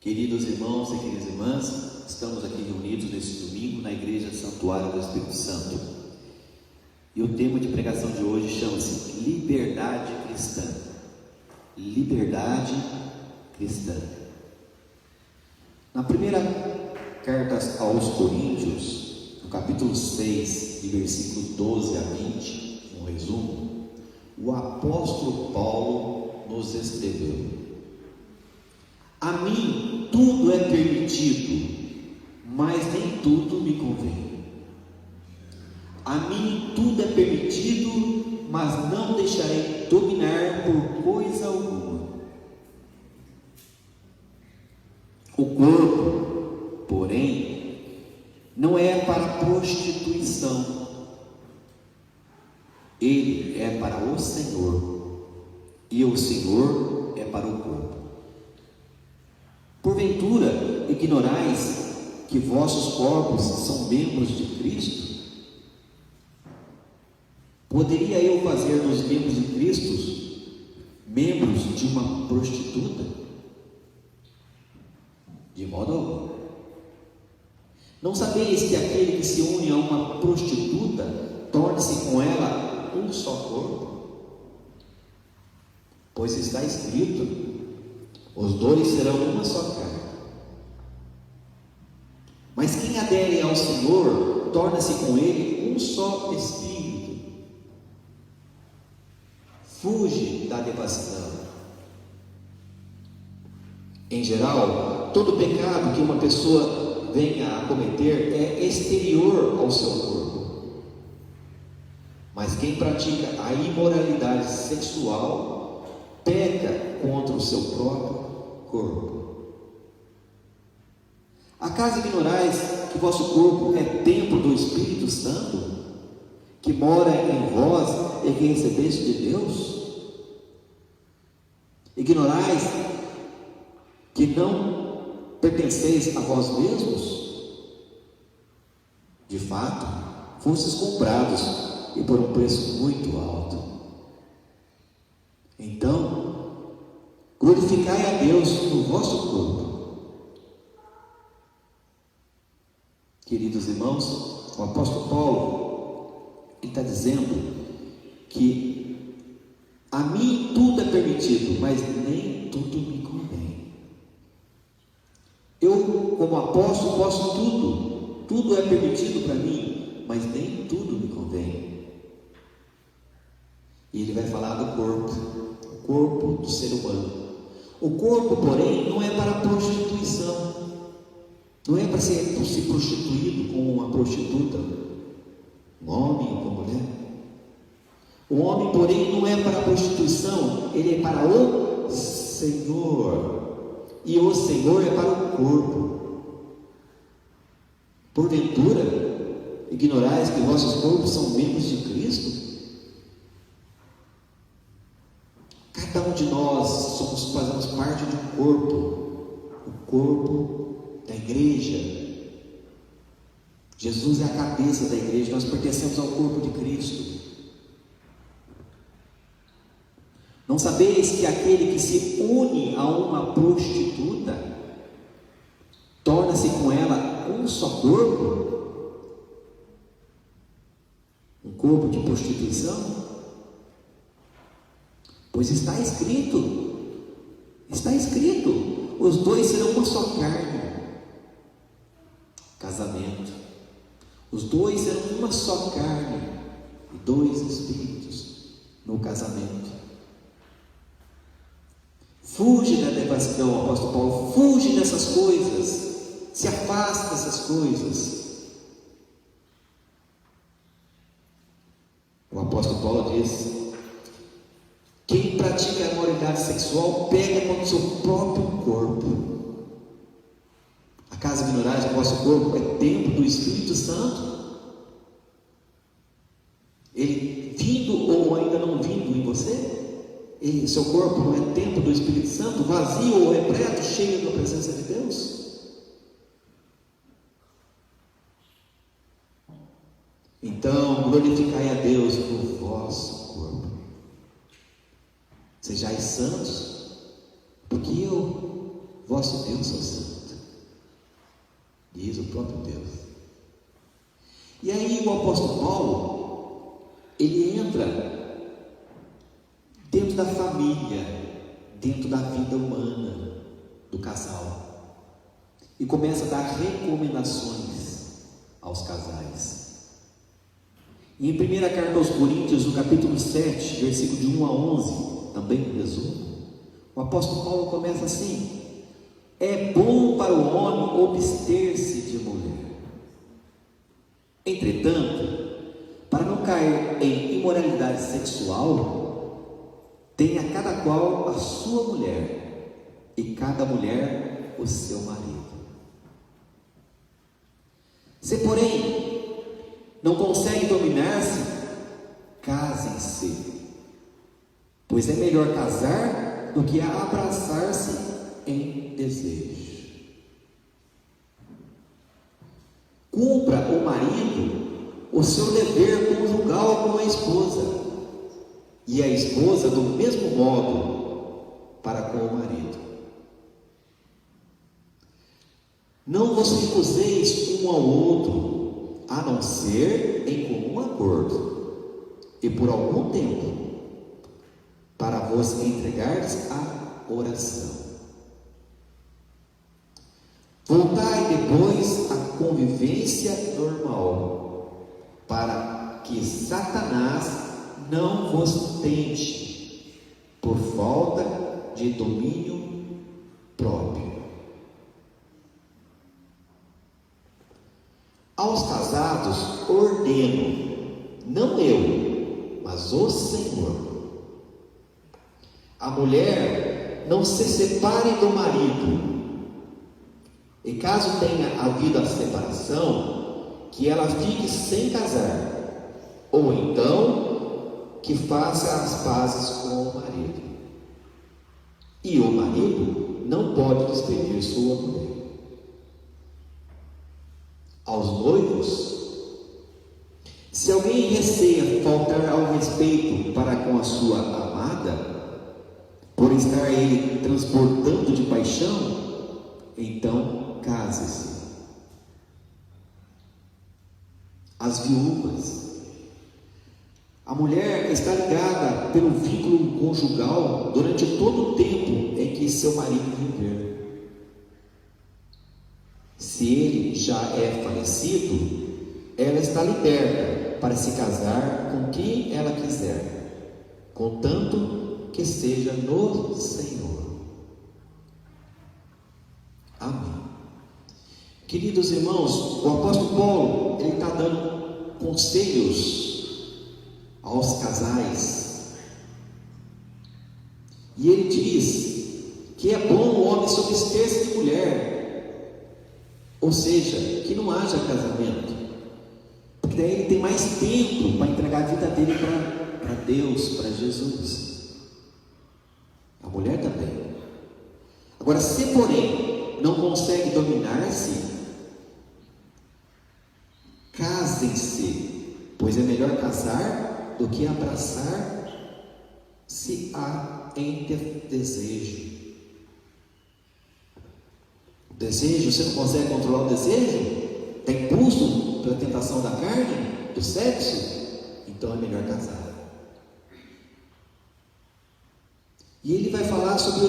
Queridos irmãos e queridas irmãs, estamos aqui reunidos neste domingo na Igreja Santuário do Espírito Santo. E o tema de pregação de hoje chama-se Liberdade Cristã. Liberdade Cristã. Na primeira carta aos Coríntios, no capítulo 6, de versículo 12 a 20, um resumo, o apóstolo Paulo nos escreveu: a mim tudo é permitido, mas nem tudo me convém. A mim tudo é permitido, mas não deixarei dominar por coisa alguma. O corpo, porém, não é para prostituição. Ele é para o Senhor, e o Senhor é para o corpo. Porventura, ignorais que vossos corpos são membros de Cristo? Poderia eu fazer dos membros de Cristo membros de uma prostituta? De modo algum. Não sabeis que aquele que se une a uma prostituta torna-se com ela um só corpo? Pois está escrito: os dois serão uma só carne. Mas quem adere ao Senhor, torna-se com Ele um só Espírito. Fuge da devassidão. Em geral, todo pecado que uma pessoa venha a cometer é exterior ao seu corpo. Mas quem pratica a imoralidade sexual peca contra o seu próprio corpo. Acaso ignorais que vosso corpo é templo do Espírito Santo, que mora em vós e que recebeste de Deus? Ignorais que não pertenceis a vós mesmos? De fato, fostes comprados e por um preço muito alto. Então, glorificai a Deus no vosso corpo. Queridos irmãos, o apóstolo Paulo está dizendo que a mim tudo é permitido, mas nem tudo me convém. Eu, como apóstolo, posso tudo é permitido para mim, mas nem tudo me convém. E ele vai falar do corpo do ser humano. O corpo, porém, não é para prostituição, não é para ser prostituído como uma prostituta, um homem ou uma mulher. O homem, porém, não é para a prostituição, ele é para o Senhor, e o Senhor é para o corpo. Porventura, ignorais que vossos corpos são membros de Cristo? Cada um de nós fazemos parte de um corpo, o corpo da igreja. Jesus é a cabeça da igreja, nós pertencemos ao corpo de Cristo. Não sabeis que aquele que se une a uma prostituta torna-se com ela um só corpo? Um corpo de prostituição? Pois está escrito, os dois serão uma só carne. Casamento. Os dois serão uma só carne, e dois espíritos no casamento. Fuge da devassidão, apóstolo Paulo, fuge dessas coisas, se afasta dessas coisas. O apóstolo Paulo diz: quem pratica a imoralidade sexual pega contra o seu próprio corpo. Acaso ignorais que o vosso corpo é templo do Espírito Santo? Ele vindo ou ainda não vindo em você? E seu corpo não é templo do Espírito Santo, vazio ou repleto, cheio da presença de Deus? Então, glorificai a Deus no vosso corpo. Sejais santos, porque eu vosso Deus é santo, diz o próprio Deus. E aí o apóstolo Paulo, ele entra dentro da família, dentro da vida humana do casal, e começa a dar recomendações aos casais. E em 1 carta aos Coríntios, no capítulo 7, versículo de 1 a 11, também no resumo, o apóstolo Paulo começa assim: é bom para o homem abster-se de mulher. Entretanto, para não cair em imoralidade sexual, tenha cada qual a sua mulher, e cada mulher o seu marido. Se, porém, não consegue dominar-se, casem-se, pois é melhor casar do que abraçar-se em desejo. Cumpra o marido o seu dever conjugal com a esposa, e a esposa do mesmo modo para com o marido. Não vos recuseis um ao outro, a não ser em comum acordo, e por algum tempo, para vos entregardes à oração. Voltai depois à convivência normal, para que Satanás não vos tente por falta de domínio próprio. Aos casados ordeno, não eu, mas o Senhor: a mulher não se separe do marido, e caso tenha havido a separação, que ela fique sem casar, ou então que faça as pazes com o marido. E o marido não pode despedir sua mulher. Aos noivos, se alguém receia faltar ao respeito para com a sua amada, por estar ele transportando de paixão, então case-se. As viúvas, a mulher está ligada pelo vínculo conjugal durante todo o tempo em que seu marido viver. Se ele já é falecido, ela está liberta para se casar com quem ela quiser, contanto que seja no Senhor. Amém. Queridos irmãos, o apóstolo Paulo, ele está dando conselhos aos casais, e ele diz que é bom o homem se abster-se de mulher, ou seja, que não haja casamento, porque daí ele tem mais tempo para entregar a vida dele para Deus, para Jesus. A mulher também. Agora, se porém não consegue dominar-se, casem-se, pois é melhor casar do que abraçar, se há em desejo. Desejo, você não consegue controlar o desejo? Tem impulso pela tentação da carne, do sexo? Então é melhor casar. E ele vai falar sobre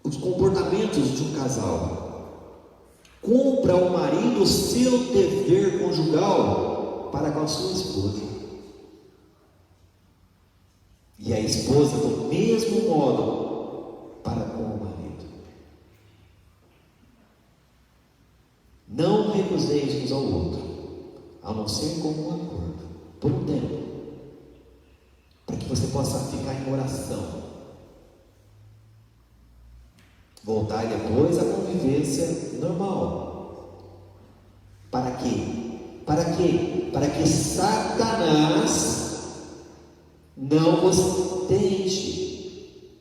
os comportamentos de um casal. Cumpra ao marido o seu dever conjugal para com a sua esposa, e a esposa do mesmo modo para com o marido. Não recuseis uns ao outro, a não ser com um acordo, por um tempo, para que você possa ficar em oração. Voltar depois à convivência normal. Para quê? Para quê? Para que Satanás não vos deixe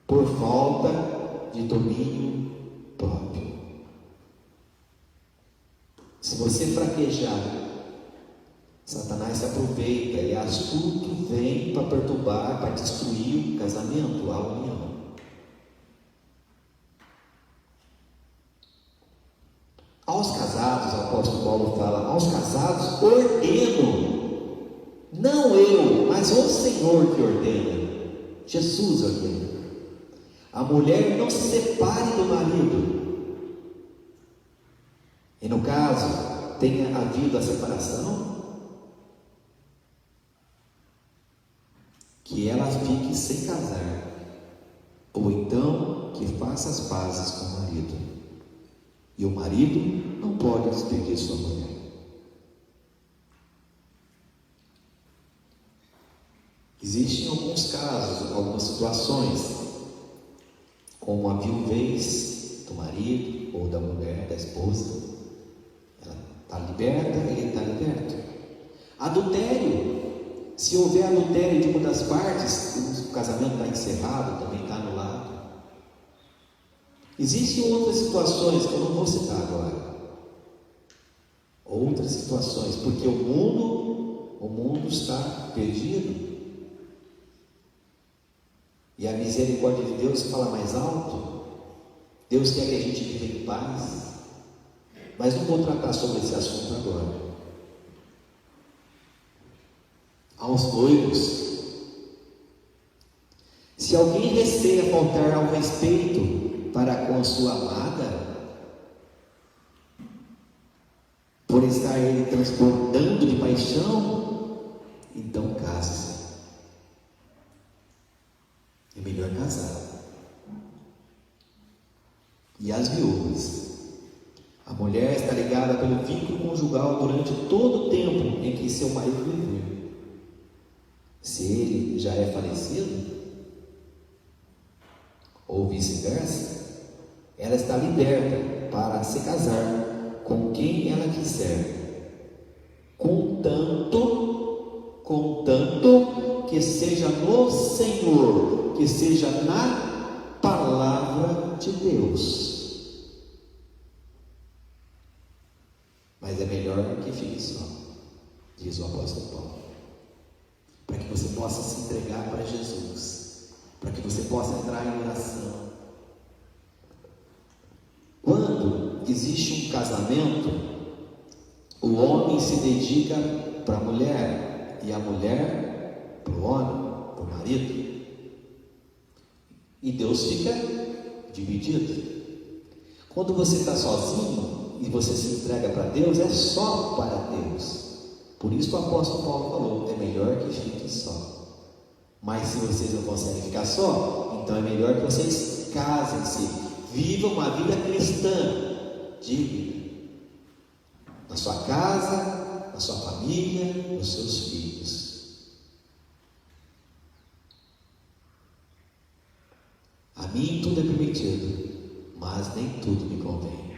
por falta de domínio próprio. Se você fraquejar, Satanás se aproveita e astuto vem para perturbar, para destruir o casamento, a união. Aos casados, o apóstolo Paulo fala, aos casados ordeno, não eu, mas o Senhor que ordena, Jesus ordena. A mulher não se separe do marido. E no caso, tenha havido a separação, que ela fique sem casar, ou então que faça as pazes com o marido. E o marido não pode despedir sua mulher. Existem alguns casos, algumas situações, como a viuvez do marido ou da mulher, da esposa. Ela está liberta, ele está liberto. Adultério. Se houver adultério de uma das partes, o casamento está encerrado, também está anulado. Existem outras situações que eu não vou citar agora. Outras situações, porque o mundo está perdido. E a misericórdia de Deus fala mais alto. Deus quer que a gente viva em paz. Mas não vou tratar sobre esse assunto agora. Aos noivos. Se alguém receia faltar ao respeito para com a sua amada, por estar ele transbordando de paixão, então case-se. É melhor casar. E as viúvas. A mulher está ligada pelo vínculo conjugal durante todo o tempo em que seu marido viveu. Se ele já é falecido, ou vice-versa, ela está liberta para se casar com quem ela quiser, contanto que seja no Senhor, que seja na palavra de Deus. Mas é melhor que fique só, diz o apóstolo Paulo, para que você possa se entregar para Jesus, para que você possa entrar em oração. Quando existe um casamento, o homem se dedica para a mulher e a mulher para o homem, para o marido, e Deus fica dividido. Quando você está sozinho e você se entrega para Deus, é só para Deus. Por isso o apóstolo Paulo falou, é melhor que fiquem só. Mas se vocês não conseguem ficar só, então é melhor que vocês casem-se, vivam uma vida cristã digna, na sua casa, na sua família, nos seus filhos. A mim tudo é permitido, mas nem tudo me convém.